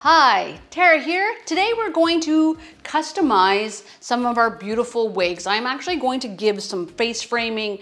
Hi, Tara here. Today we're going to customize some of our beautiful wigs. I'm actually going to give some face framing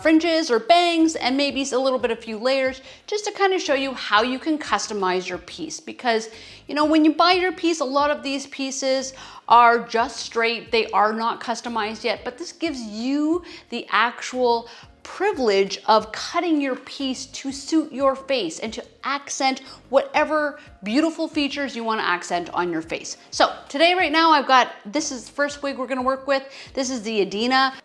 fringes or bangs and maybe a little bit of few layers just to kind of show you how you can customize your piece. Because, you know, when you buy your piece, a lot of these pieces are just straight. They are not customized yet, but this gives you the actual privilege of cutting your piece to suit your face and to accent whatever beautiful features you want to accent on your face. So today, right now, I've got, this is the first wig we're going to work with. This is the Adina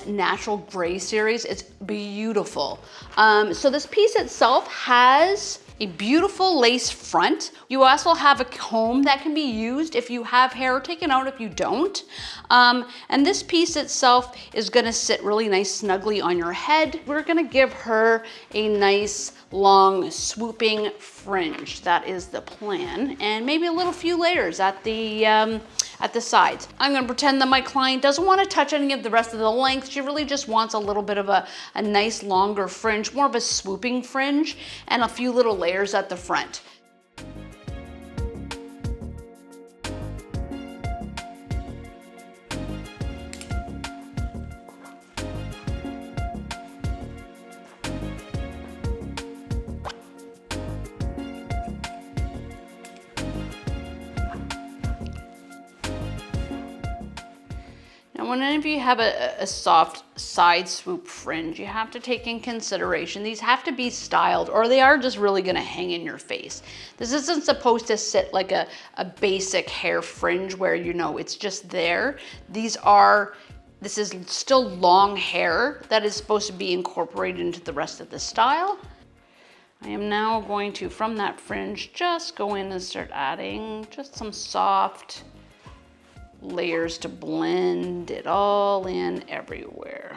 Natural Gray series. It's beautiful. So this piece itself has a beautiful lace front. You also have a comb that can be used if you have hair taken out, if you don't. And this piece itself is gonna sit really nice snugly on your head. We're gonna give her a nice long swooping fringe. That is the plan. And maybe a little few layers at the sides. I'm gonna pretend that my client doesn't want to touch any of the rest of the length. She really just wants a little bit of a nice longer fringe, more of a swooping fringe, and a few little layers at the front. Now, whenever you have a soft side swoop fringe, you have to take in consideration, these have to be styled or they are just really gonna hang in your face. This isn't supposed to sit like a basic hair fringe where, you know, it's just there. This is still long hair that is supposed to be incorporated into the rest of the style. I am now going to, from that fringe, just go in and start adding just some soft layers to blend it all in everywhere.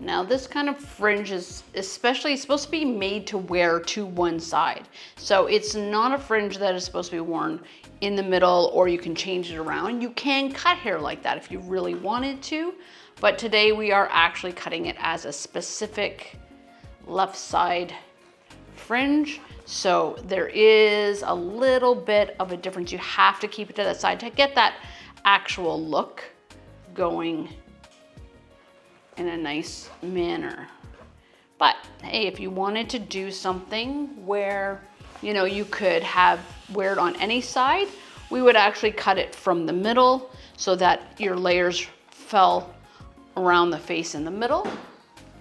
Now this kind of fringe is especially supposed to be made to wear to one side. So it's not a fringe that is supposed to be worn in the middle, or you can change it around. You can cut hair like that if you really wanted to, but today we are actually cutting it as a specific left side fringe. So there is a little bit of a difference. You have to keep it to that side to get that actual look going in a nice manner. But hey, if you wanted to do something where, you know, you could wear it on any side, we would actually cut it from the middle so that your layers fell around the face in the middle.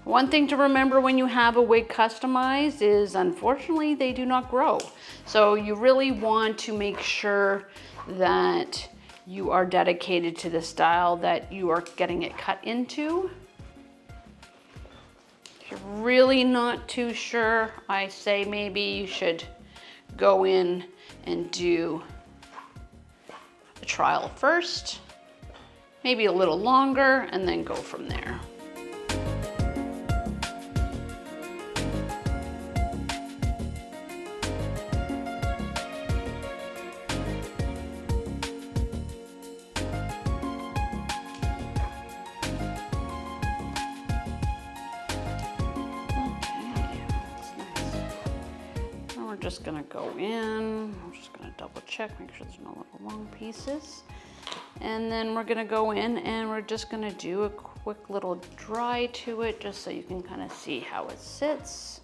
One thing to remember when you have a wig customized is, unfortunately, they do not grow. So you really want to make sure that you are dedicated to the style that you are getting it cut into. If you're really not too sure, I say maybe you should go in and do a trial first, maybe a little longer, and then go from there. Just gonna go in, I'm just gonna double check, make sure there's no little long pieces. And then we're gonna go in and we're just gonna do a quick little dry to it just so you can kind of see how it sits.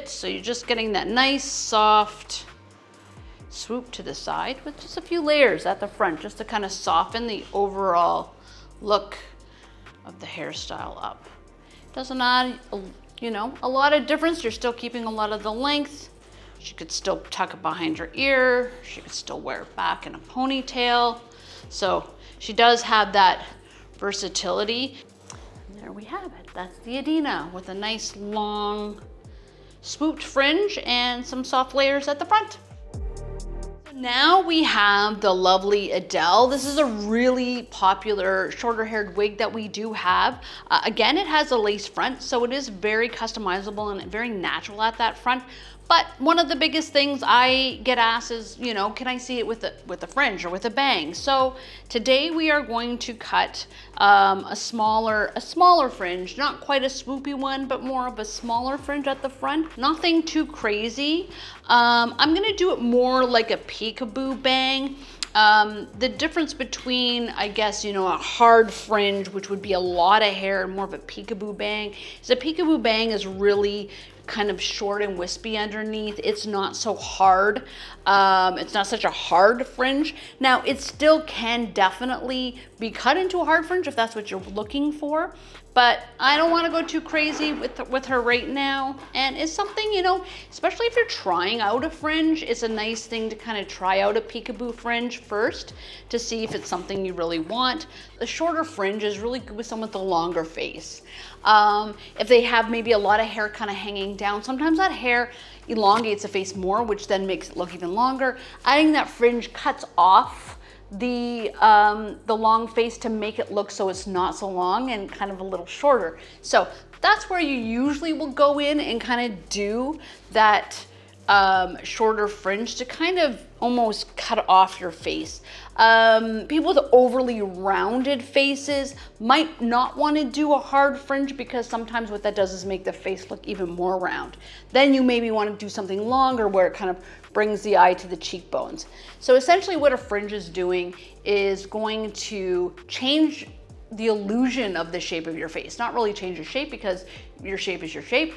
So you're just getting that nice soft swoop to the side with just a few layers at the front just to kind of soften the overall look of the hairstyle up. Doesn't add, you know, a lot of difference. You're still keeping a lot of the length. She could still tuck it behind her ear. She could still wear it back in a ponytail. So she does have that versatility. And there we have it. That's the Adina with a nice long swooped fringe and some soft layers at the front. Now we have the lovely Adele. This is a really popular shorter haired wig that we do have. Again, it has a lace front, so it is very customizable and very natural at that front. But one of the biggest things I get asked is, you know, can I see it with a fringe or with a bang? So today we are going to cut a smaller fringe, not quite a swoopy one, but more of a smaller fringe at the front. Nothing too crazy. I'm gonna do it more like a peekaboo bang. The difference between, I guess, you know, a hard fringe, which would be a lot of hair, and more of a peekaboo bang, is a peekaboo bang is really kind of short and wispy underneath. It's not so hard. It's not such a hard fringe. Now, it still can definitely be cut into a hard fringe if that's what you're looking for, but I don't want to go too crazy with her right now. And it's something, you know, especially if you're trying out a fringe, it's a nice thing to kind of try out a peekaboo fringe first to see if it's something you really want. The shorter fringe is really good with someone with a longer face. If they have maybe a lot of hair kind of hanging down, sometimes that hair elongates the face more, which then makes it look even longer. Adding that fringe cuts off the long face to make it look so it's not so long and kind of a little shorter. So that's where you usually will go in and kind of do that shorter fringe to kind of almost cut off your face. People with overly rounded faces might not want to do a hard fringe because sometimes what that does is make the face look even more round. Then you maybe want to do something longer where it kind of brings the eye to the cheekbones. So essentially what a fringe is doing is going to change the illusion of the shape of your face. Not really change your shape because your shape is your shape.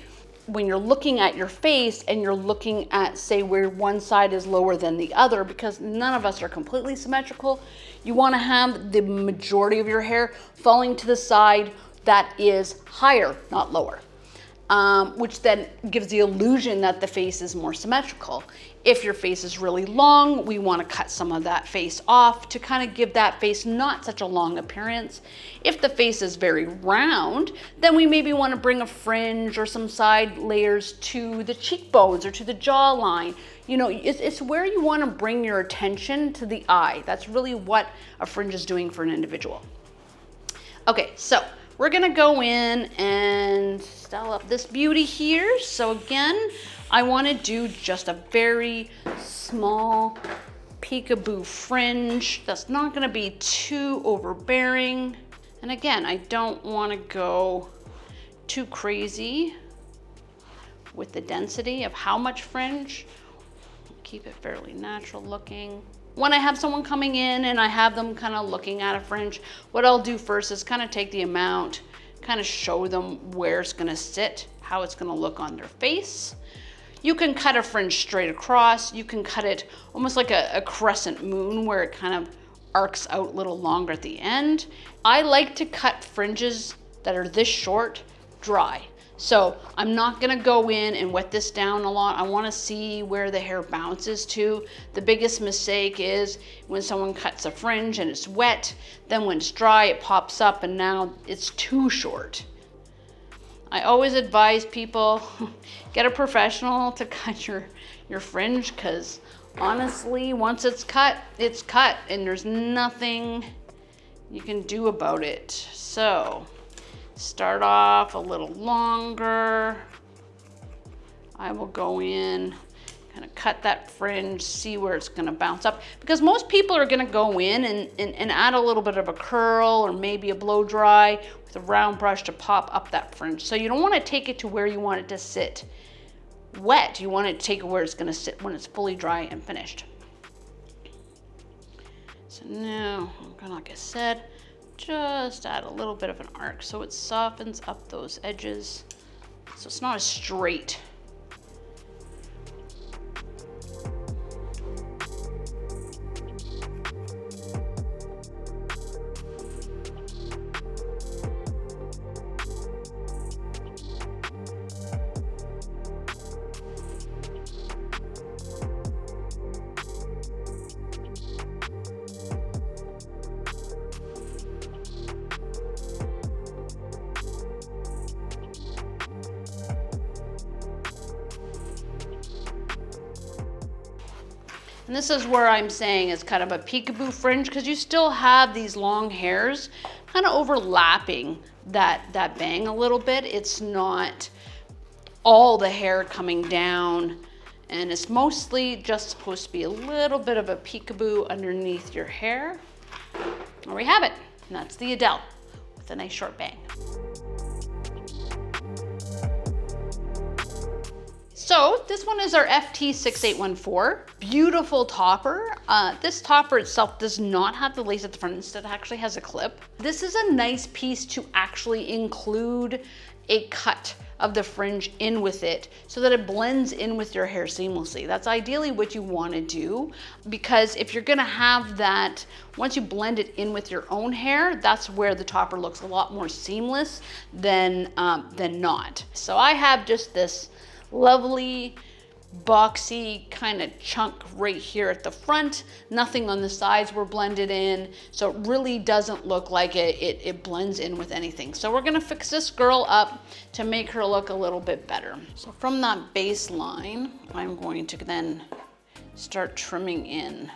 When you're looking at your face and you're looking at, say, where one side is lower than the other, because none of us are completely symmetrical, you want to have the majority of your hair falling to the side that is higher, not lower, which then gives the illusion that the face is more symmetrical. If your face is really long, we want to cut some of that face off to kind of give that face not such a long appearance. If the face is very round, then we maybe want to bring a fringe or some side layers to the cheekbones or to the jawline. You know, it's where you want to bring your attention to the eye. That's really what a fringe is doing for an individual. Okay, so we're gonna go in and style up this beauty here. So again, I wanna do just a very small peekaboo fringe that's not gonna be too overbearing. And again, I don't wanna go too crazy with the density of how much fringe. Keep it fairly natural looking. When I have someone coming in and I have them kind of looking at a fringe, what I'll do first is kind of take the amount, kind of show them where it's gonna sit, how it's gonna look on their face. You can cut a fringe straight across. You can cut it almost like a crescent moon where it kind of arcs out a little longer at the end. I like to cut fringes that are this short dry. So I'm not gonna go in and wet this down a lot. I wanna see where the hair bounces to. The biggest mistake is when someone cuts a fringe and it's wet, then when it's dry, it pops up and now it's too short. I always advise people, get a professional to cut your fringe, because honestly, once it's cut and there's nothing you can do about it. So start off a little longer. I will go in, kind of cut that fringe, see where it's gonna bounce up. Because most people are gonna go in and add a little bit of a curl or maybe a blow dry with a round brush to pop up that fringe. So you don't wanna take it to where you want it to sit wet. You want to take it where it's gonna sit when it's fully dry and finished. So now, like I said, just add a little bit of an arc so it softens up those edges so it's not as straight. And this is where I'm saying it's kind of a peekaboo fringe because you still have these long hairs kind of overlapping that bang a little bit. It's not all the hair coming down, and it's mostly just supposed to be a little bit of a peekaboo underneath your hair. There we have it. And that's the Adele with a nice short bang. So this one is our FT6814. Beautiful topper. This topper itself does not have the lace at the front. Instead, it actually has a clip. This is a nice piece to actually include a cut of the fringe in with it so that it blends in with your hair seamlessly. That's ideally what you want to do, because if you're gonna have that, once you blend it in with your own hair, that's where the topper looks a lot more seamless than not. So I have just this lovely boxy kind of chunk right here at the front. Nothing on the sides were blended in, so it really doesn't look like it blends in with anything. So we're gonna fix this girl up to make her look a little bit better. So from that baseline, I'm going to then start trimming in.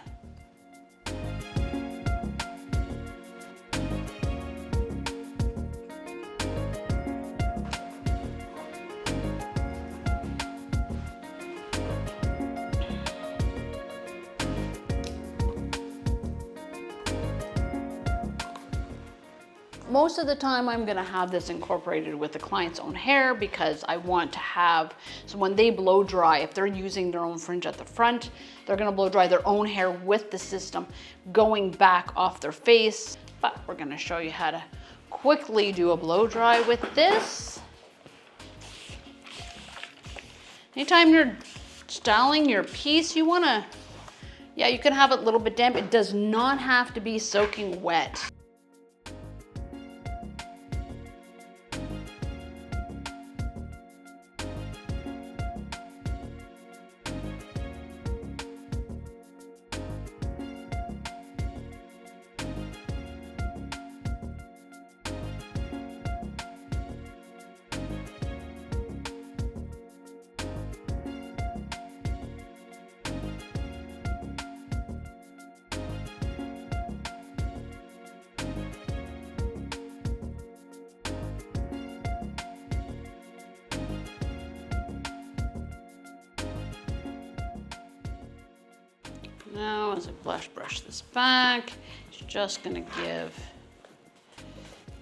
Most of the time I'm gonna have this incorporated with the client's own hair because I want to have, so when they blow dry, if they're using their own fringe at the front, they're gonna blow dry their own hair with the system going back off their face. But we're gonna show you how to quickly do a blow dry with this. Anytime you're styling your piece, you wanna, yeah, you can have it a little bit damp. It does not have to be soaking wet. Now, as I brush this back, it's just gonna give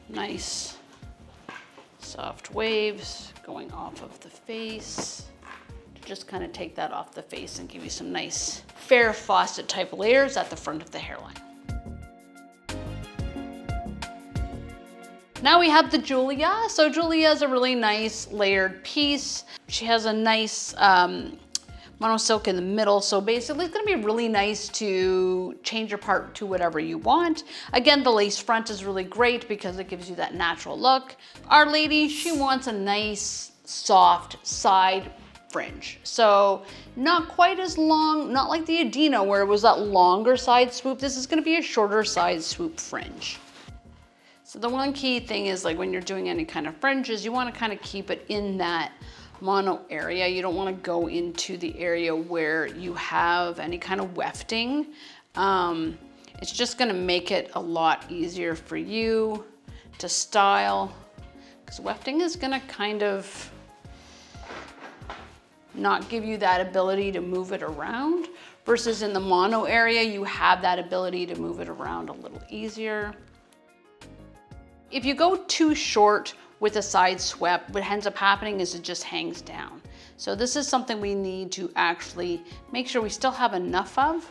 nice soft waves going off of the face to just kind of take that off the face and give you some nice fair faucet type layers at the front of the hairline. Now we have the Julia. So Julia is a really nice layered piece. She has a nice mono silk in the middle. So basically it's gonna be really nice to change your part to whatever you want. Again, the lace front is really great because it gives you that natural look. Our lady, she wants a nice, soft side fringe. So not quite as long, not like the Adina where it was that longer side swoop. This is gonna be a shorter side swoop fringe. So the one key thing is, like, when you're doing any kind of fringes, you wanna kind of keep it in that mono area. You don't want to go into the area where you have any kind of wefting. It's just going to make it a lot easier for you to style, because wefting is going to kind of not give you that ability to move it around, versus in the mono area you have that ability to move it around a little easier. If you go too short with a side swept, what ends up happening is it just hangs down. So this is something we need to actually make sure we still have enough of.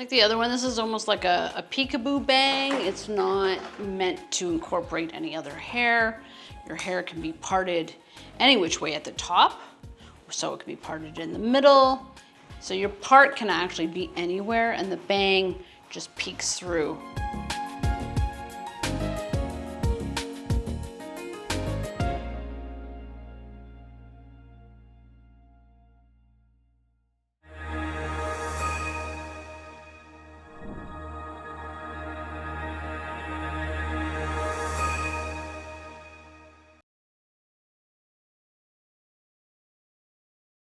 Like the other one, this is almost like a peekaboo bang. It's not meant to incorporate any other hair. Your hair can be parted any which way at the top, so it can be parted in the middle. So your part can actually be anywhere, and the bang just peeks through